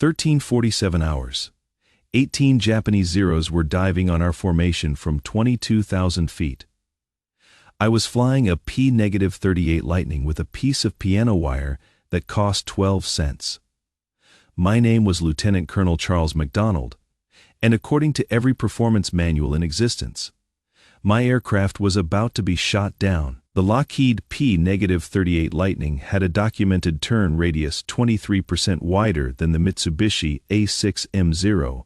13:47 hours. 18 Japanese Zeros were diving on our formation from 22,000 feet. I was flying a P-38 Lightning with a piece of piano wire that cost 12 cents. My name was Lieutenant Colonel Charles MacDonald, and according to every performance manual in existence, my aircraft was about to be shot down. The Lockheed P-38 Lightning had a documented turn radius 23% wider than the Mitsubishi A6M0.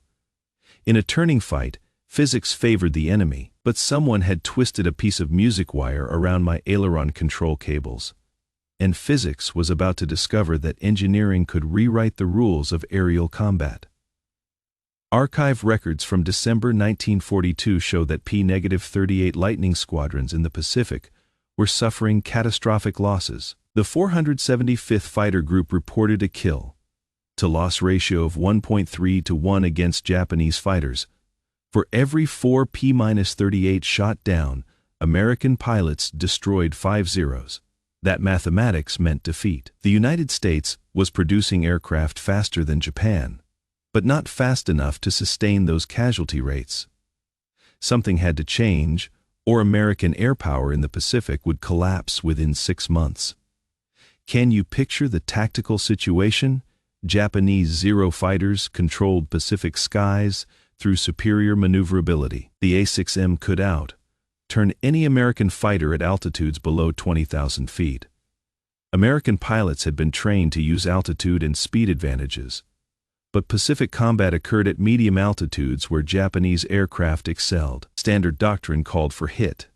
In a turning fight, physics favored the enemy, but someone had twisted a piece of music wire around my aileron control cables. And physics was about to discover that engineering could rewrite the rules of aerial combat. Archive records from December 1942 show that P-38 Lightning squadrons in the Pacific were suffering catastrophic losses. The 475th Fighter Group reported a kill-to-loss ratio of 1.3 to 1 against Japanese fighters. For every 4 P-38 shot down, American pilots destroyed 5 Zeros. That mathematics meant defeat. The United States was producing aircraft faster than Japan, but not fast enough to sustain those casualty rates. Something had to change, or American air power in the Pacific would collapse within 6 months. Can you picture the tactical situation? Japanese Zero fighters controlled Pacific skies through superior maneuverability. The A6M could turn any American fighter at altitudes below 20,000 feet. American pilots had been trained to use altitude and speed advantages, but Pacific combat occurred at medium altitudes where Japanese aircraft excelled. Standard doctrine called for hit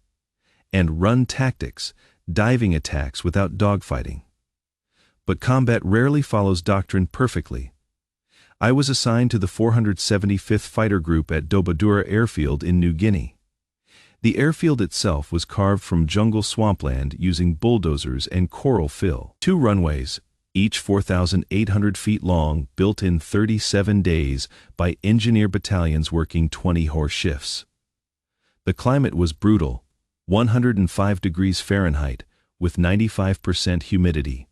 and run tactics, diving attacks without dogfighting. But combat rarely follows doctrine perfectly. I was assigned to the 475th Fighter Group at Dobodura airfield in New Guinea. The airfield itself was carved from jungle swampland using bulldozers and coral fill. 2 runways, each 4,800 feet long, built in 37 days by engineer battalions working 20-horse shifts. The climate was brutal, 105 degrees Fahrenheit, with 95% humidity.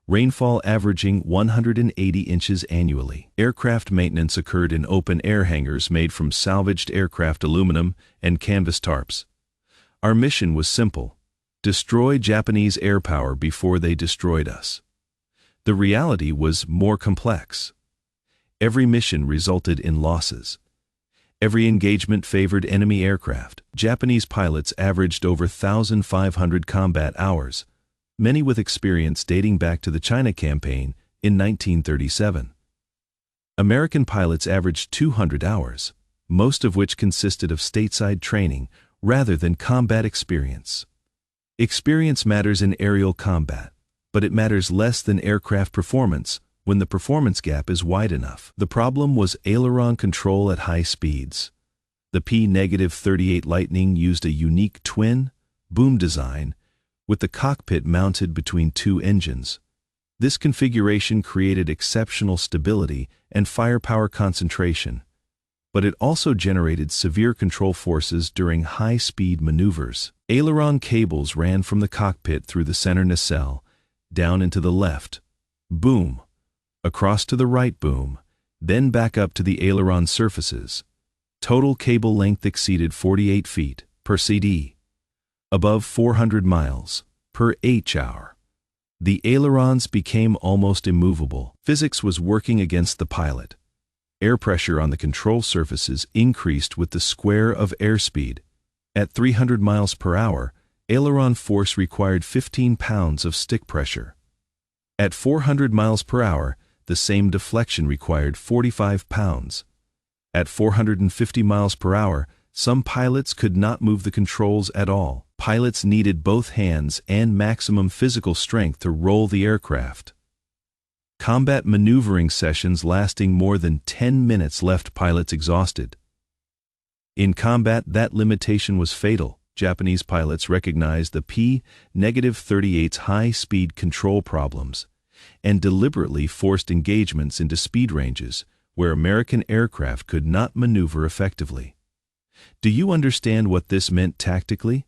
Rainfall averaging 180 inches annually. Aircraft maintenance occurred in open-air hangars made from salvaged aircraft aluminum and canvas tarps. Our mission was simple: destroy Japanese air power before they destroyed us. The reality was more complex. Every mission resulted in losses. Every engagement favored enemy aircraft. Japanese pilots averaged over 1,500 combat hours, many with experience dating back to the China campaign in 1937. American pilots averaged 200 hours, most of which consisted of stateside training rather than combat experience. Experience matters in aerial combat, but it matters less than aircraft performance when the performance gap is wide enough. The problem was aileron control at high speeds. The P-38 Lightning used a unique twin-boom design with the cockpit mounted between 2 engines. This configuration created exceptional stability and firepower concentration, but it also generated severe control forces during high-speed maneuvers. Aileron cables ran from the cockpit through the center nacelle, down into the left boom, across to the right boom, then back up to the aileron surfaces. Total cable length exceeded 48 feet per CD. Above 400 miles per H-hour. The ailerons became almost immovable. Physics was working against the pilot. Air pressure on the control surfaces increased with the square of airspeed. At 300 miles per hour, aileron force required 15 pounds of stick pressure. At 400 miles per hour, the same deflection required 45 pounds. At 450 miles per hour, some pilots could not move the controls at all. Pilots needed both hands and maximum physical strength to roll the aircraft. Combat maneuvering sessions lasting more than 10 minutes left pilots exhausted. In combat, that limitation was fatal. Japanese pilots recognized the P-38's high-speed control problems and deliberately forced engagements into speed ranges where American aircraft could not maneuver effectively. Do you understand what this meant tactically?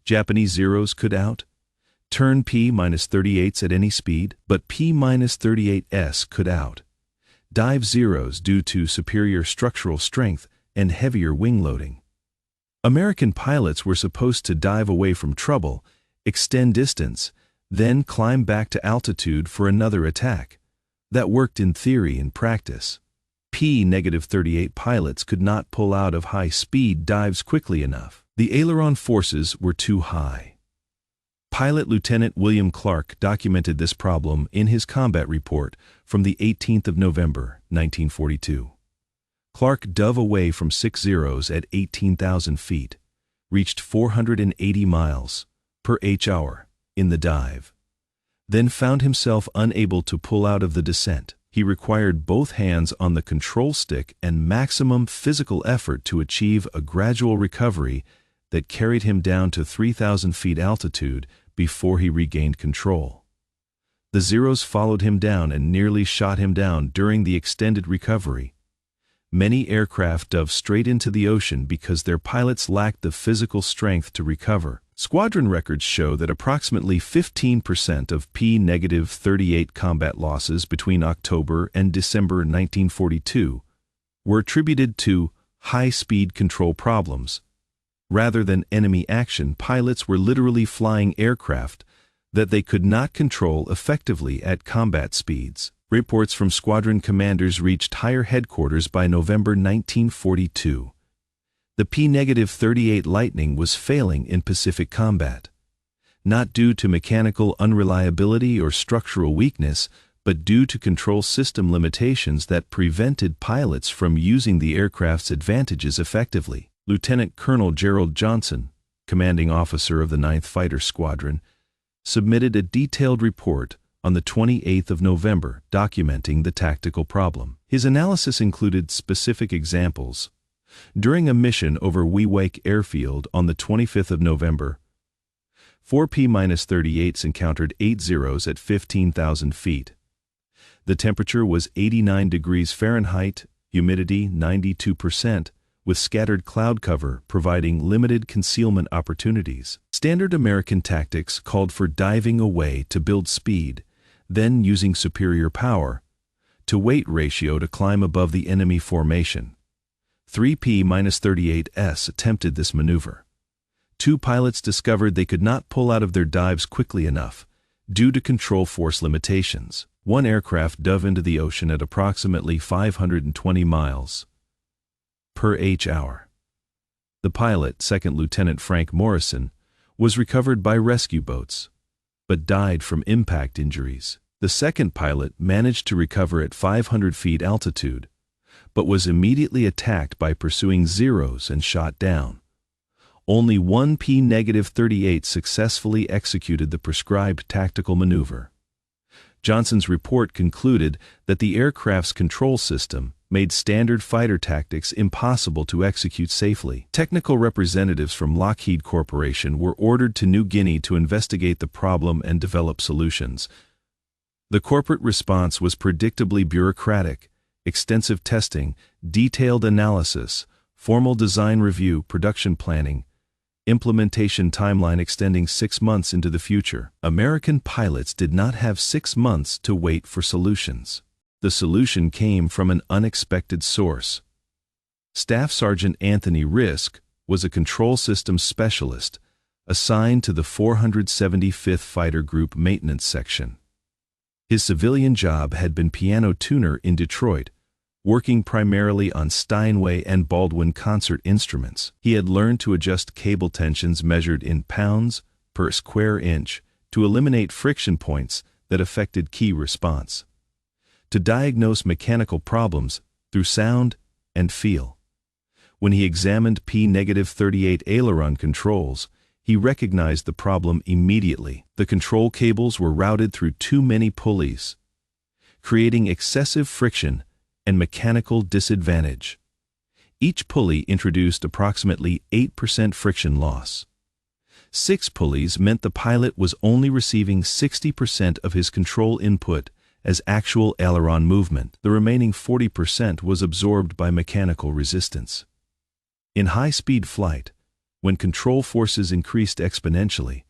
Japanese Zeros could turn P-38s at any speed, but P-38s could dive zeros due to superior structural strength and heavier wing loading. American pilots were supposed to dive away from trouble, extend distance, then climb back to altitude for another attack. That worked in theory and practice. P-38 pilots could not pull out of high-speed dives quickly enough. The aileron forces were too high. Pilot Lieutenant William Clark documented this problem in his combat report from the 18th of November, 1942. Clark dove away from 6 zeros at 18,000 feet, reached 480 miles per hour in the dive, then found himself unable to pull out of the descent. He required both hands on the control stick and maximum physical effort to achieve a gradual recovery that carried him down to 3,000 feet altitude before he regained control. The zeros followed him down and nearly shot him down during the extended recovery. Many aircraft dove straight into the ocean because their pilots lacked the physical strength to recover. Squadron records show that approximately 15% of P-38 combat losses between October and December 1942 were attributed to high-speed control problems. Rather than enemy action, pilots were literally flying aircraft that they could not control effectively at combat speeds. Reports from squadron commanders reached higher headquarters by November 1942. The P-38 Lightning was failing in Pacific combat, not due to mechanical unreliability or structural weakness, but due to control system limitations that prevented pilots from using the aircraft's advantages effectively. Lieutenant Colonel Gerald Johnson, commanding officer of the 9th Fighter Squadron, submitted a detailed report on the 28th of November documenting the tactical problem. His analysis included specific examples. During a mission over Wewake Airfield on the 25th of November, 4 P-38s encountered 8 zeros at 15,000 feet. The temperature was 89 degrees Fahrenheit, humidity 92%, with scattered cloud cover providing limited concealment opportunities. Standard American tactics called for diving away to build speed, then using superior power to weight ratio to climb above the enemy formation. 3 P-38s attempted this maneuver. 2 pilots discovered they could not pull out of their dives quickly enough due to control force limitations. 1 aircraft dove into the ocean at approximately 520 miles per hour. The pilot, Second Lieutenant Frank Morrison, was recovered by rescue boats, but died from impact injuries. The second pilot managed to recover at 500 feet altitude, but was immediately attacked by pursuing zeros and shot down. Only 1 P-38 successfully executed the prescribed tactical maneuver. Johnson's report concluded that the aircraft's control system made standard fighter tactics impossible to execute safely. Technical representatives from Lockheed Corporation were ordered to New Guinea to investigate the problem and develop solutions. The corporate response was predictably bureaucratic: extensive testing, detailed analysis, formal design review, production planning, implementation timeline extending 6 months into the future. American pilots did not have 6 months to wait for solutions. The solution came from an unexpected source. Staff Sergeant Anthony Riske was a control systems specialist assigned to the 475th Fighter Group Maintenance Section. His civilian job had been piano tuner in Detroit, working primarily on Steinway and Baldwin concert instruments. He had learned to adjust cable tensions measured in pounds per square inch to eliminate friction points that affected key response, to diagnose mechanical problems through sound and feel. When he examined P-38 aileron controls, he recognized the problem immediately. The control cables were routed through too many pulleys, creating excessive friction and mechanical disadvantage. Each pulley introduced approximately 8% friction loss. 6 pulleys meant the pilot was only receiving 60% of his control input as actual aileron movement. The remaining 40% was absorbed by mechanical resistance. In high-speed flight, when control forces increased exponentially,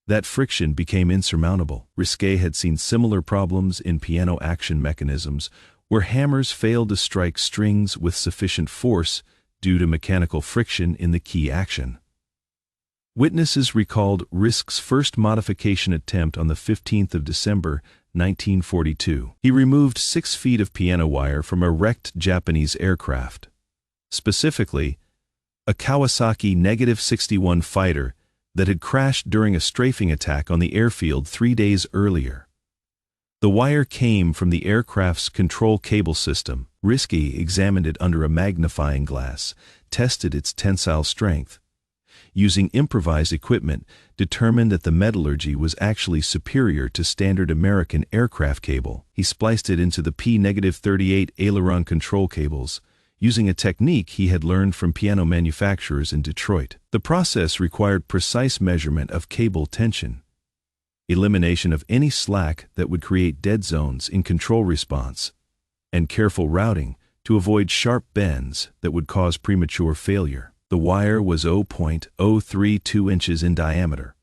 that friction became insurmountable. Riske had seen similar problems in piano action mechanisms, where hammers failed to strike strings with sufficient force due to mechanical friction in the key action. Witnesses recalled Riske's first modification attempt on the 15th of December, 1942. He removed 6 feet of piano wire from a wrecked Japanese aircraft. Specifically, a Kawasaki -61 fighter that had crashed during a strafing attack on the airfield 3 days earlier. The wire came from the aircraft's control cable system. Riske examined it under a magnifying glass, tested its tensile strength. Using improvised equipment, determined that the metallurgy was actually superior to standard American aircraft cable. He spliced it into the P-38 aileron control cables, using a technique he had learned from piano manufacturers in Detroit. The process required precise measurement of cable tension, elimination of any slack that would create dead zones in control response, and careful routing to avoid sharp bends that would cause premature failure. The wire was 0.032 inches in diameter.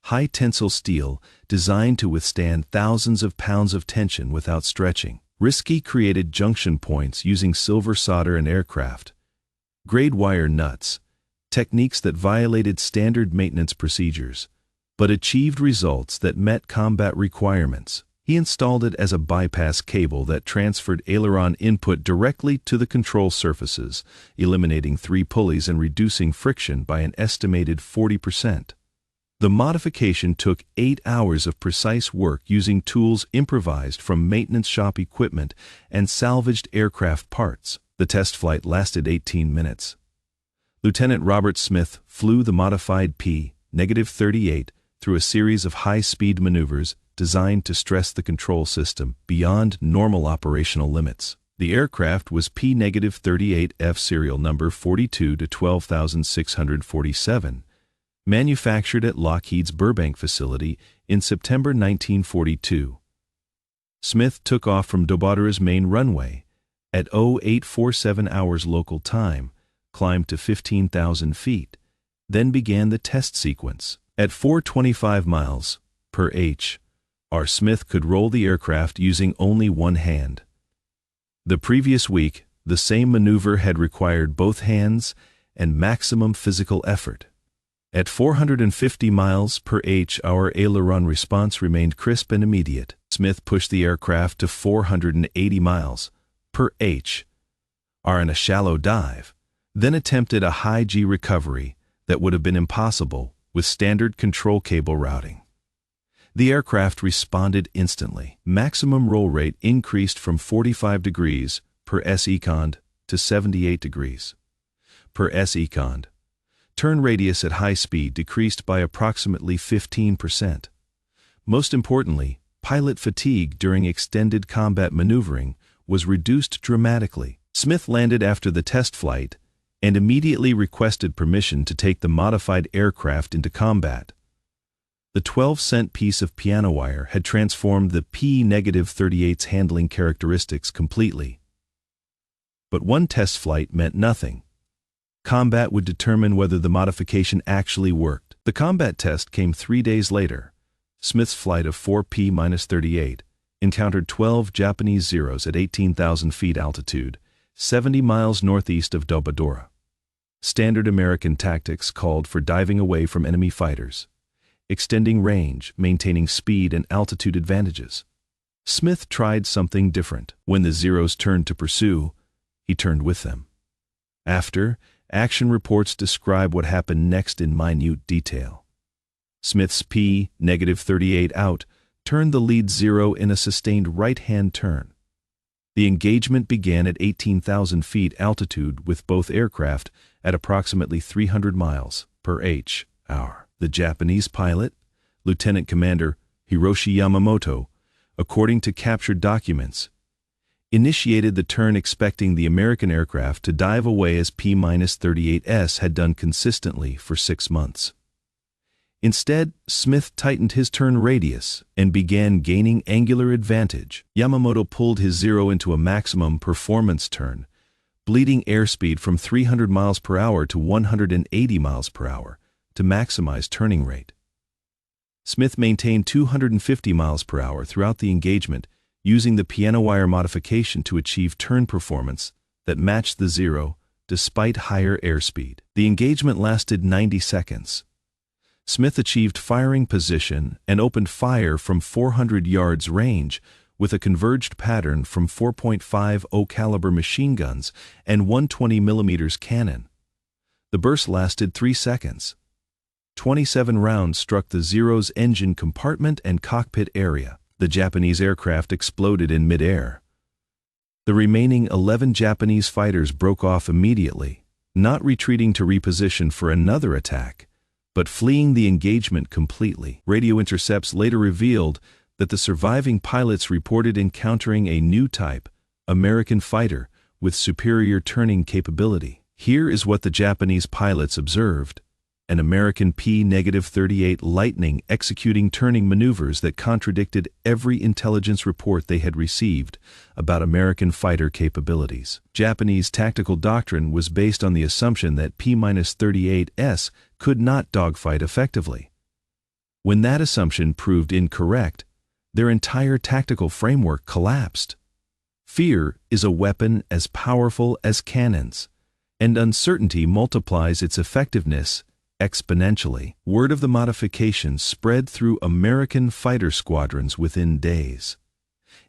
High tensile steel designed to withstand thousands of pounds of tension without stretching. Riske created junction points using silver solder and aircraft grade wire nuts, techniques that violated standard maintenance procedures, but achieved results that met combat requirements. He installed it as a bypass cable that transferred aileron input directly to the control surfaces, eliminating 3 pulleys and reducing friction by an estimated 40%. The modification took 8 hours of precise work using tools improvised from maintenance shop equipment and salvaged aircraft parts. The test flight lasted 18 minutes. Lieutenant Robert Smith flew the modified P-38 through a series of high-speed maneuvers designed to stress the control system beyond normal operational limits. The aircraft was P-38F serial number 42 to 12647. Manufactured at Lockheed's Burbank facility in September 1942. Smith took off from Dobodura's main runway at 0847 hours local time, climbed to 15,000 feet, then began the test sequence. At 425 miles per h, Smith could roll the aircraft using only one hand. The previous week, the same maneuver had required both hands and maximum physical effort. At 450 miles per h, our aileron response remained crisp and immediate. Smith pushed the aircraft to 480 miles per h in a shallow dive, then attempted a high G recovery that would have been impossible with standard control cable routing. The aircraft responded instantly. Maximum roll rate increased from 45 degrees per second to 78 degrees per second. Turn radius at high speed decreased by approximately 15%. Most importantly, pilot fatigue during extended combat maneuvering was reduced dramatically. Smith landed after the test flight and immediately requested permission to take the modified aircraft into combat. The 12-cent piece of piano wire had transformed the P-38's handling characteristics completely. But one test flight meant nothing. Combat would determine whether the modification actually worked. The combat test came 3 days later. Smith's flight of 4 P-38 encountered 12 Japanese Zeros at 18,000 feet altitude, 70 miles northeast of Dobodura. Standard American tactics called for diving away from enemy fighters, extending range, maintaining speed and altitude advantages. Smith tried something different. When the Zeros turned to pursue, he turned with them. After, action reports describe what happened next in minute detail. Smith's P-38 out turned the lead Zero in a sustained right-hand turn. The engagement began at 18,000 feet altitude with both aircraft at approximately 300 miles per h. The Japanese pilot, Lieutenant Commander Hiroshi Yamamoto, according to captured documents, initiated the turn expecting the American aircraft to dive away as P-38s had done consistently for 6 months. Instead, Smith tightened his turn radius and began gaining angular advantage. Yamamoto pulled his Zero into a maximum performance turn, bleeding airspeed from 300 miles per hour to 180 miles per hour to maximize turning rate. Smith maintained 250 miles per hour throughout the engagement, using the piano wire modification to achieve turn performance that matched the Zero despite higher airspeed. The engagement lasted 90 seconds. Smith achieved firing position and opened fire from 400 yards range with a converged pattern from 4.50 caliber machine guns and 120 mm cannon. The burst lasted 3 seconds. 27 rounds struck the Zero's engine compartment and cockpit area. The Japanese aircraft exploded in mid-air. The remaining 11 Japanese fighters broke off immediately, not retreating to reposition for another attack, but fleeing the engagement completely. Radio intercepts later revealed that the surviving pilots reported encountering a new type, American fighter, with superior turning capability. Here is what the Japanese pilots observed: an American P-38 Lightning executing turning maneuvers that contradicted every intelligence report they had received about American fighter capabilities. Japanese tactical doctrine was based on the assumption that P-38s could not dogfight effectively. When that assumption proved incorrect, their entire tactical framework collapsed. Fear is a weapon as powerful as cannons, and uncertainty multiplies its effectiveness exponentially. Word of the modification spread through American fighter squadrons within days.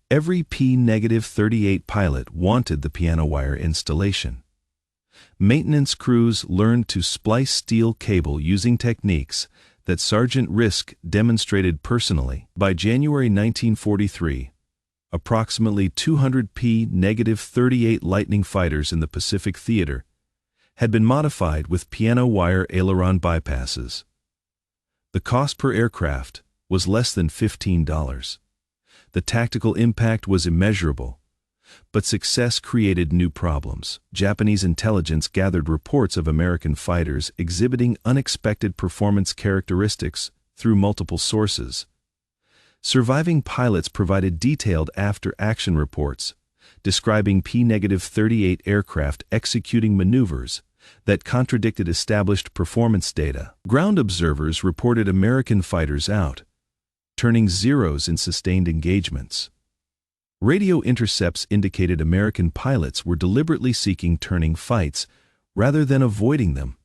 Every P-38 pilot wanted the piano wire installation. Maintenance crews learned to splice steel cable using techniques that Sergeant Riske demonstrated personally. By January 1943, approximately 200 P-38 Lightning fighters in the Pacific Theater had been modified with piano wire aileron bypasses. The cost per aircraft was less than $15. The tactical impact was immeasurable, but success created new problems. Japanese intelligence gathered reports of American fighters exhibiting unexpected performance characteristics through multiple sources. Surviving pilots provided detailed after-action reports describing P-38 aircraft executing maneuvers that contradicted established performance data. Ground observers reported American fighters out, turning Zeros in sustained engagements. Radio intercepts indicated American pilots were deliberately seeking turning fights rather than avoiding them.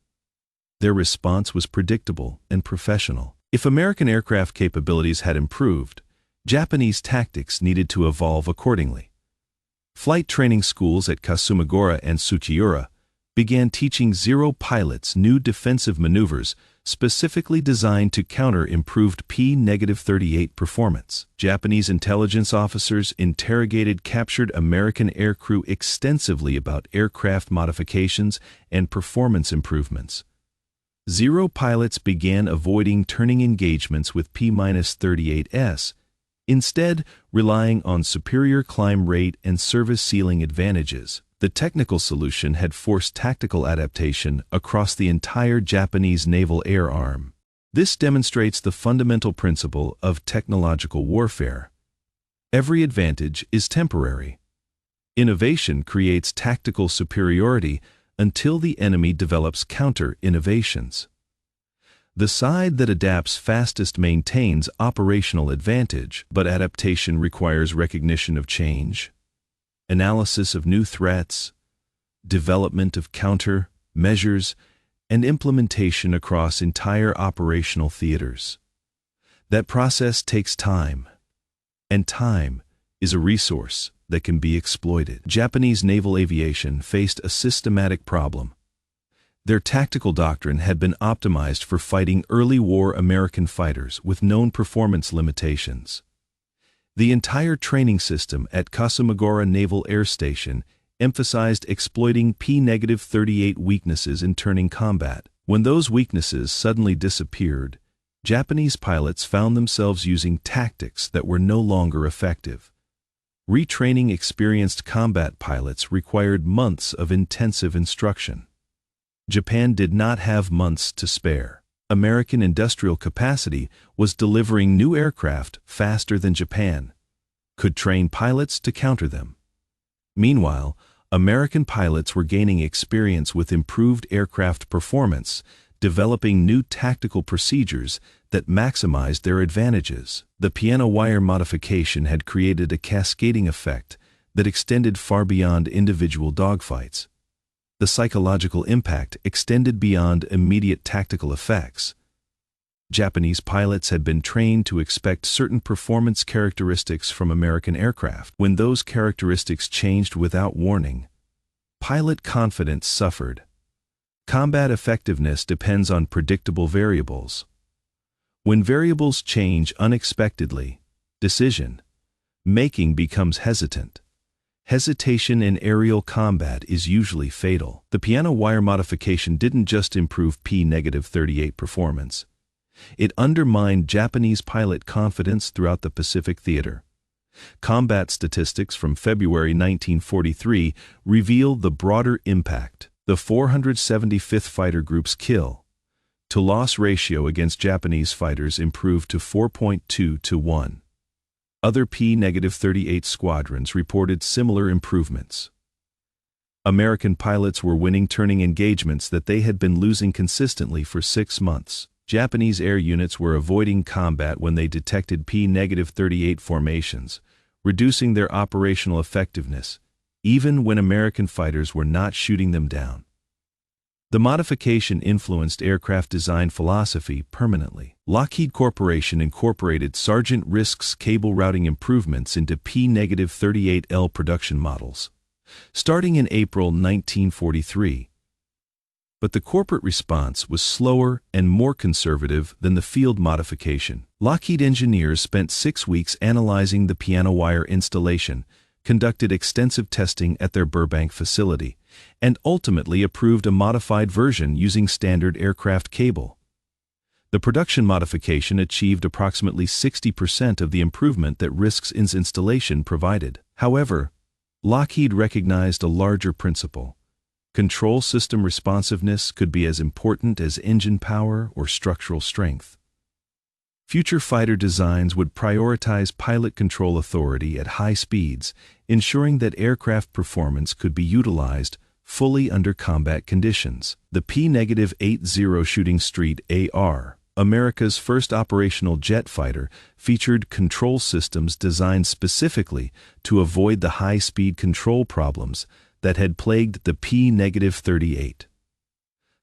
Their response was predictable and professional. If American aircraft capabilities had improved, Japanese tactics needed to evolve accordingly. Flight training schools at Kasumagura and Tsuchiura began teaching Zero pilots new defensive maneuvers specifically designed to counter improved P-38 performance. Japanese intelligence officers interrogated captured American aircrew extensively about aircraft modifications and performance improvements. Zero pilots began avoiding turning engagements with P-38s, instead relying on superior climb rate and service ceiling advantages. The technical solution had forced tactical adaptation across the entire Japanese naval air arm. This demonstrates the fundamental principle of technological warfare. Every advantage is temporary. Innovation creates tactical superiority until the enemy develops counter-innovations. The side that adapts fastest maintains operational advantage, but adaptation requires recognition of change, analysis of new threats, development of counter-measures, and implementation across entire operational theaters. That process takes time, and time is a resource that can be exploited. Japanese naval aviation faced a systematic problem. Their tactical doctrine had been optimized for fighting early war American fighters with known performance limitations. The entire training system at Kasumagura Naval Air Station emphasized exploiting P-38 weaknesses in turning combat. When those weaknesses suddenly disappeared, Japanese pilots found themselves using tactics that were no longer effective. Retraining experienced combat pilots required months of intensive instruction. Japan did not have months to spare. American industrial capacity was delivering new aircraft faster than Japan could train pilots to counter them. Meanwhile, American pilots were gaining experience with improved aircraft performance developing new tactical procedures that maximized their advantages. The piano wire modification had created a cascading effect that extended far beyond individual dogfights. The psychological impact extended beyond immediate tactical effects. Japanese pilots had been trained to expect certain performance characteristics from American aircraft. When those characteristics changed without warning, pilot confidence suffered. Combat effectiveness depends on predictable variables. When variables change unexpectedly, decision-making becomes hesitant. Hesitation in aerial combat is usually fatal. The piano wire modification didn't just improve P-38 performance. It undermined Japanese pilot confidence throughout the Pacific theater. Combat statistics from February 1943 reveal the broader impact. The 475th Fighter Group's kill-to-loss ratio against Japanese fighters improved to 4.2 to 1. Other P-38 squadrons reported similar improvements. American pilots were winning turning engagements that they had been losing consistently for 6 months. Japanese air units were avoiding combat when they detected P-38 formations, reducing their operational effectiveness, even when American fighters were not shooting them down. The modification influenced aircraft design philosophy permanently. Lockheed Corporation incorporated Sergeant Riske's cable routing improvements into P-38L production models, starting in April 1943. But the corporate response was slower and more conservative than the field modification. Lockheed engineers spent 6 weeks analyzing the piano wire installation, conducted extensive testing at their Burbank facility, and ultimately approved a modified version using standard aircraft cable. The production modification achieved approximately 60% of the improvement that Riske's installation provided. However, Lockheed recognized a larger principle. Control system responsiveness could be as important as engine power or structural strength. Future fighter designs would prioritize pilot control authority at high speeds, ensuring that aircraft performance could be utilized fully under combat conditions. The P-80 Shooting Street AR, America's first operational jet fighter, featured control systems designed specifically to avoid the high-speed control problems that had plagued the P-38.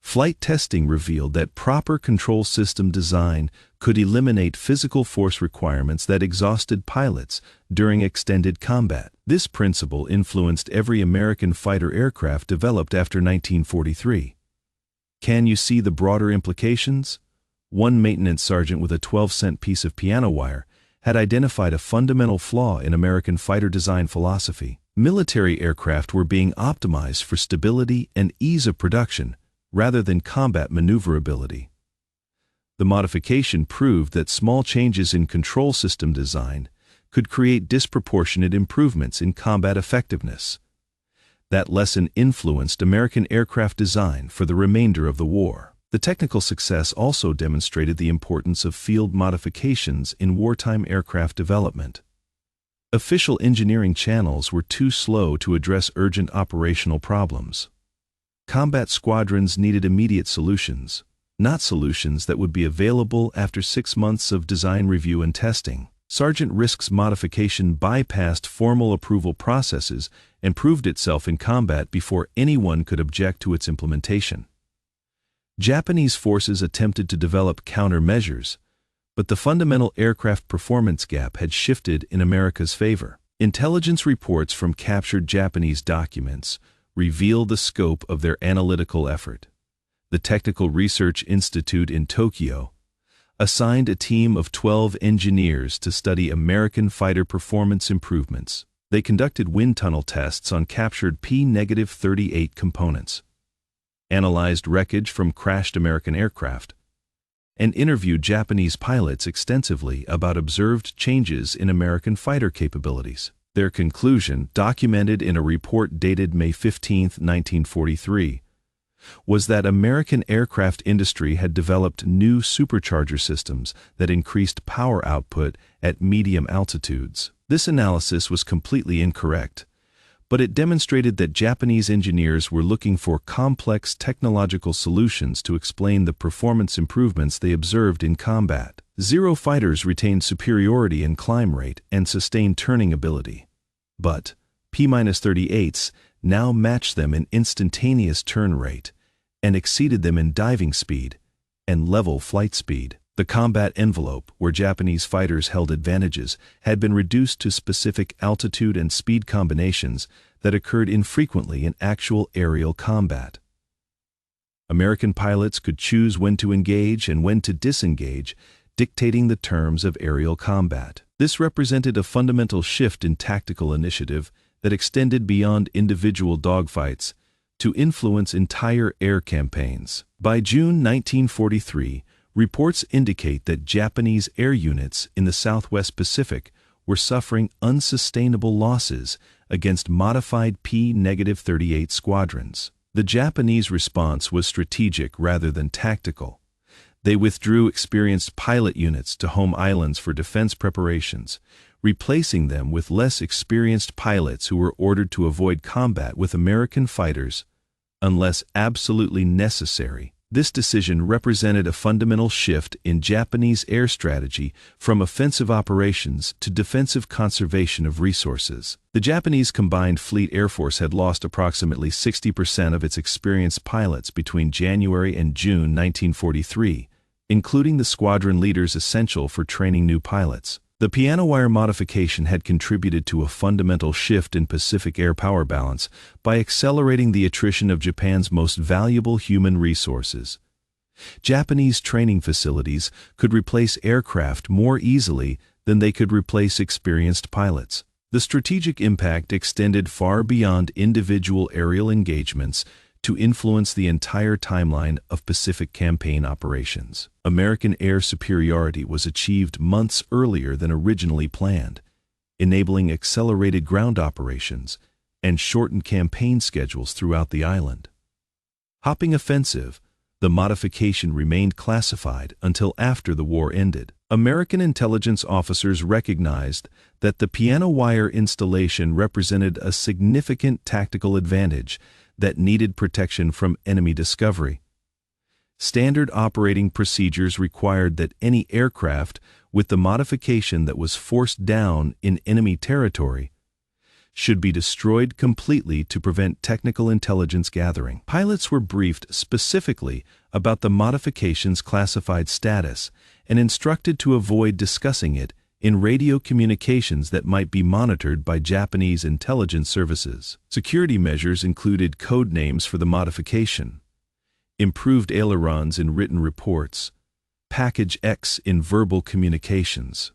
Flight testing revealed that proper control system design could eliminate physical force requirements that exhausted pilots during extended combat. This principle influenced every American fighter aircraft developed after 1943. Can you see the broader implications? One maintenance sergeant with a 12-cent piece of piano wire had identified a fundamental flaw in American fighter design philosophy. Military aircraft were being optimized for stability and ease of production, rather than combat maneuverability. The modification proved that small changes in control system design could create disproportionate improvements in combat effectiveness. That lesson influenced American aircraft design for the remainder of the war. The technical success also demonstrated the importance of field modifications in wartime aircraft development. Official engineering channels were too slow to address urgent operational problems. Combat squadrons needed immediate solutions, not solutions that would be available after 6 months of design review and testing. Sergeant Riske's modification bypassed formal approval processes and proved itself in combat before anyone could object to its implementation. Japanese forces attempted to develop countermeasures, but the fundamental aircraft performance gap had shifted in America's favor. Intelligence reports from captured Japanese documents reveal the scope of their analytical effort. The Technical Research Institute in Tokyo assigned a team of 12 engineers to study American fighter performance improvements. They conducted wind tunnel tests on captured P-38 components, analyzed wreckage from crashed American aircraft, and interviewed Japanese pilots extensively about observed changes in American fighter capabilities. Their conclusion, documented in a report dated May 15, 1943, was that American aircraft industry had developed new supercharger systems that increased power output at medium altitudes. This analysis was completely incorrect. but it demonstrated that Japanese engineers were looking for complex technological solutions to explain the performance improvements they observed in combat. Zero fighters retained superiority in climb rate and sustained turning ability, but P-38s now matched them in instantaneous turn rate and exceeded them in diving speed and level flight speed. The combat envelope, where Japanese fighters held advantages, had been reduced to specific altitude and speed combinations that occurred infrequently in actual aerial combat. American pilots could choose when to engage and when to disengage, dictating the terms of aerial combat. This represented a fundamental shift in tactical initiative that extended beyond individual dogfights to influence entire air campaigns. By June 1943, reports indicate that Japanese air units in the Southwest Pacific were suffering unsustainable losses against modified P-38 squadrons. The Japanese response was strategic rather than tactical. They withdrew experienced pilot units to home islands for defense preparations, replacing them with less experienced pilots who were ordered to avoid combat with American fighters unless absolutely necessary. This decision represented a fundamental shift in Japanese air strategy from offensive operations to defensive conservation of resources. The Japanese Combined Fleet Air Force had lost approximately 60% of its experienced pilots between January and June 1943, including the squadron leaders essential for training new pilots. The piano wire modification had contributed to a fundamental shift in Pacific air power balance by accelerating the attrition of Japan's most valuable human resources. Japanese training facilities could replace aircraft more easily than they could replace experienced pilots. The strategic impact extended far beyond individual aerial engagements to influence the entire timeline of Pacific campaign operations. American air superiority was achieved months earlier than originally planned, enabling accelerated ground operations and shortened campaign schedules throughout the island. Hopping offensive, the modification remained classified until after the war ended. American intelligence officers recognized that the piano wire installation represented a significant tactical advantage that needed protection from enemy discovery. Standard operating procedures required that any aircraft with the modification that was forced down in enemy territory should be destroyed completely to prevent technical intelligence gathering. Pilots were briefed specifically about the modification's classified status and instructed to avoid discussing it in radio communications that might be monitored by Japanese intelligence services. Security measures included code names for the modification, improved ailerons in written reports, Package X in verbal communications.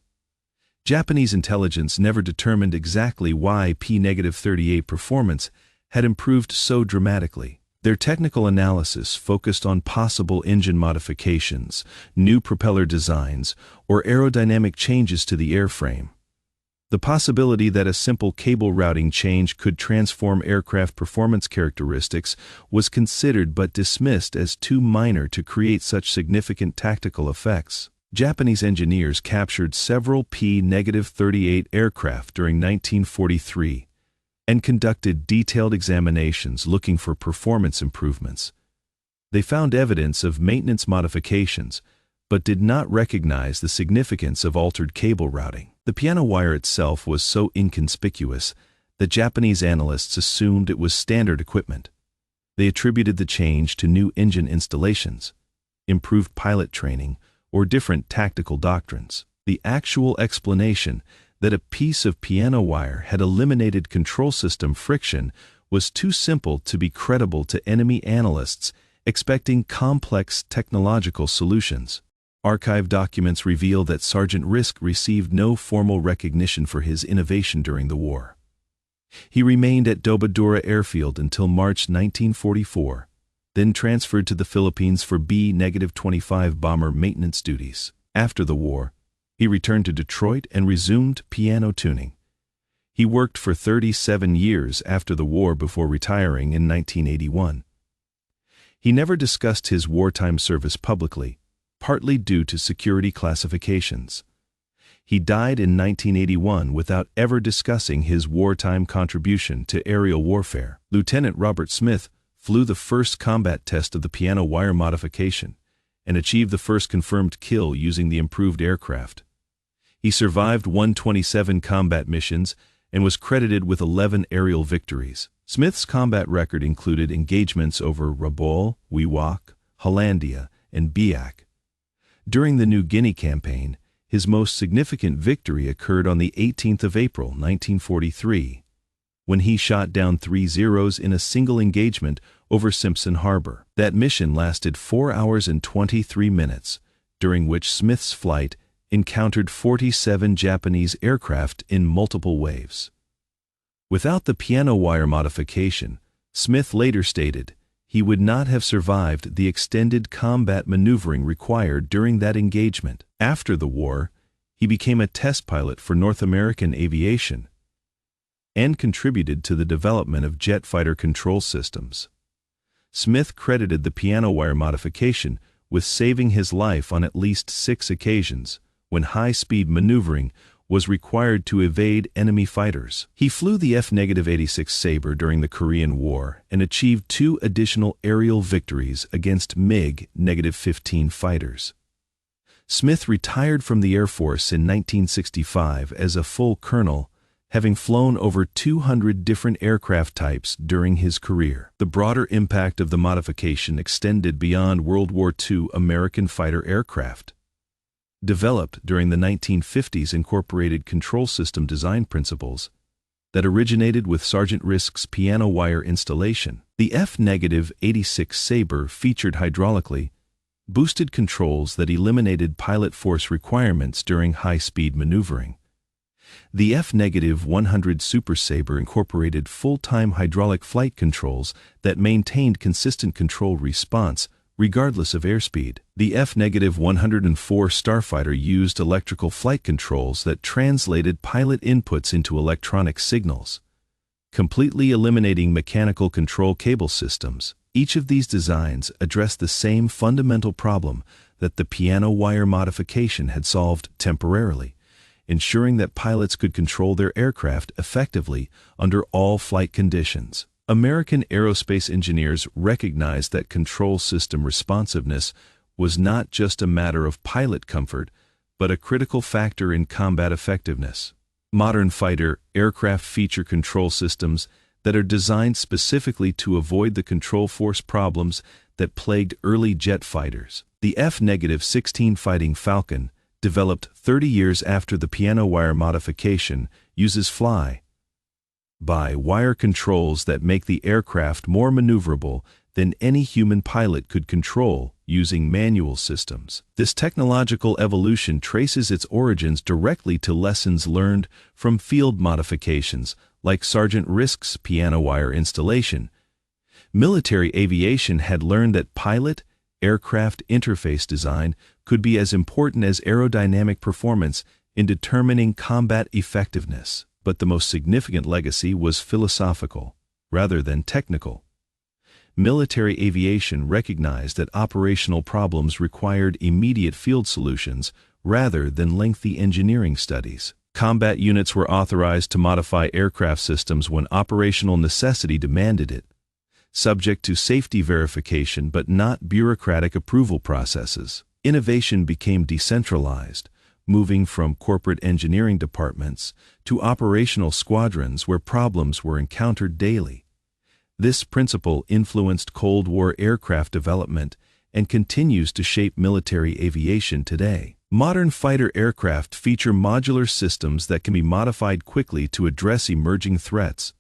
Japanese intelligence never determined exactly why P-38 performance had improved so dramatically. Their technical analysis focused on possible engine modifications, new propeller designs, or aerodynamic changes to the airframe. The possibility that a simple cable routing change could transform aircraft performance characteristics was considered but dismissed as too minor to create such significant tactical effects. Japanese engineers captured several P-38 aircraft during 1943. And conducted detailed examinations looking for performance improvements. They found evidence of maintenance modifications, but did not recognize the significance of altered cable routing. The piano wire itself was so inconspicuous that Japanese analysts assumed it was standard equipment. They attributed the change to new engine installations, improved pilot training, or different tactical doctrines. The actual explanation that a piece of piano wire had eliminated control system friction was too simple to be credible to enemy analysts expecting complex technological solutions. Archive documents reveal that Sergeant Riske received no formal recognition for his innovation during the war. He remained at Dobodura airfield until March 1944, then transferred to the Philippines for B-25 bomber maintenance duties. After the war, he returned to Detroit and resumed piano tuning. He worked for 37 years after the war before retiring in 1981. He never discussed his wartime service publicly, partly due to security classifications. He died in 1981 without ever discussing his wartime contribution to aerial warfare. Lieutenant Robert Smith flew the first combat test of the piano wire modification and achieved the first confirmed kill using the improved aircraft. He survived 127 combat missions and was credited with 11 aerial victories. Smith's combat record included engagements over Rabaul, Wewak, Hollandia, and Biak. During the New Guinea campaign, his most significant victory occurred on the 18th of April, 1943, when he shot down 3 Zeros in a single engagement over Simpson Harbor. That mission lasted 4 hours and 23 minutes, during which Smith's flight encountered 47 Japanese aircraft in multiple waves. Without the piano wire modification, Smith later stated, he would not have survived the extended combat maneuvering required during that engagement. After the war, he became a test pilot for North American aviation and contributed to the development of jet fighter control systems. Smith credited the piano wire modification with saving his life on at least 6 occasions when high-speed maneuvering was required to evade enemy fighters. He flew the F-86 Sabre during the Korean War and achieved 2 additional aerial victories against MiG-15 fighters. Smith retired from the Air Force in 1965 as a full colonel, having flown over 200 different aircraft types during his career. The broader impact of the modification extended beyond World War II. American fighter aircraft developed during the 1950s incorporated control system design principles that originated with Sergeant Riske's piano wire installation. The F-86 Sabre featured hydraulically boosted controls that eliminated pilot force requirements during high-speed maneuvering. The F-100 Super Sabre incorporated full-time hydraulic flight controls that maintained consistent control response regardless of airspeed. The F-104 Starfighter used electrical flight controls that translated pilot inputs into electronic signals, completely eliminating mechanical control cable systems. Each of these designs addressed the same fundamental problem that the piano wire modification had solved temporarily, ensuring that pilots could control their aircraft effectively under all flight conditions. American aerospace engineers recognized that control system responsiveness was not just a matter of pilot comfort, but a critical factor in combat effectiveness. Modern fighter aircraft feature control systems that are designed specifically to avoid the control force problems that plagued early jet fighters. The F-16 Fighting Falcon, developed 30 years after the piano wire modification, uses fly-by-wire controls that make the aircraft more maneuverable than any human pilot could control using manual systems. This technological evolution traces its origins directly to lessons learned from field modifications like Sergeant Riske's piano wire installation. Military aviation had learned that pilot-aircraft interface design could be as important as aerodynamic performance in determining combat effectiveness. But the most significant legacy was philosophical, rather than technical. Military aviation recognized that operational problems required immediate field solutions rather than lengthy engineering studies. Combat units were authorized to modify aircraft systems when operational necessity demanded it, subject to safety verification but not bureaucratic approval processes. Innovation became decentralized, moving from corporate engineering departments to operational squadrons where problems were encountered daily. This principle influenced Cold War aircraft development and continues to shape military aviation today. Modern fighter aircraft feature modular systems that can be modified quickly to address emerging threats.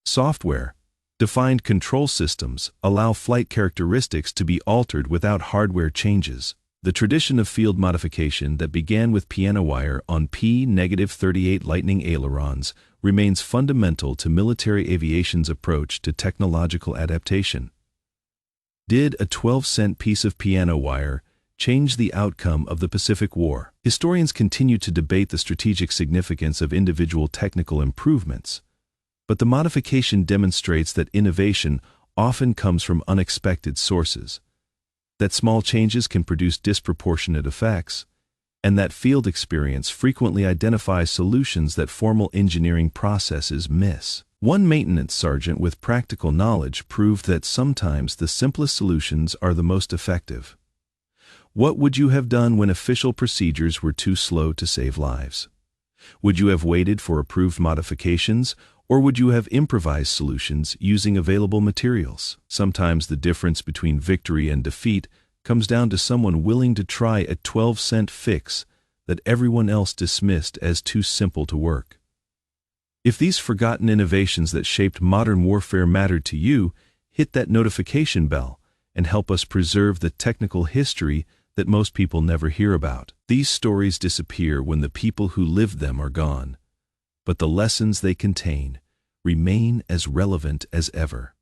Software-defined control systems allow flight characteristics to be altered without hardware changes. The tradition of field modification that began with piano wire on P-38 Lightning ailerons remains fundamental to military aviation's approach to technological adaptation. Did a 12-cent piece of piano wire change the outcome of the Pacific War? Historians continue to debate the strategic significance of individual technical improvements, but the modification demonstrates that innovation often comes from unexpected sources, that small changes can produce disproportionate effects, And that field experience frequently identifies solutions that formal engineering processes miss. One maintenance sergeant with practical knowledge proved that sometimes the simplest solutions are the most effective. What would you have done when official procedures were too slow to save lives? Would you have waited for approved modifications, or would you have improvised solutions using available materials? Sometimes the difference between victory and defeat comes down to someone willing to try a 12-cent fix that everyone else dismissed as too simple to work. If these forgotten innovations that shaped modern warfare mattered to you, hit that notification bell and help us preserve the technical history that most people never hear about. These stories disappear when the people who lived them are gone, but the lessons they contain remain as relevant as ever.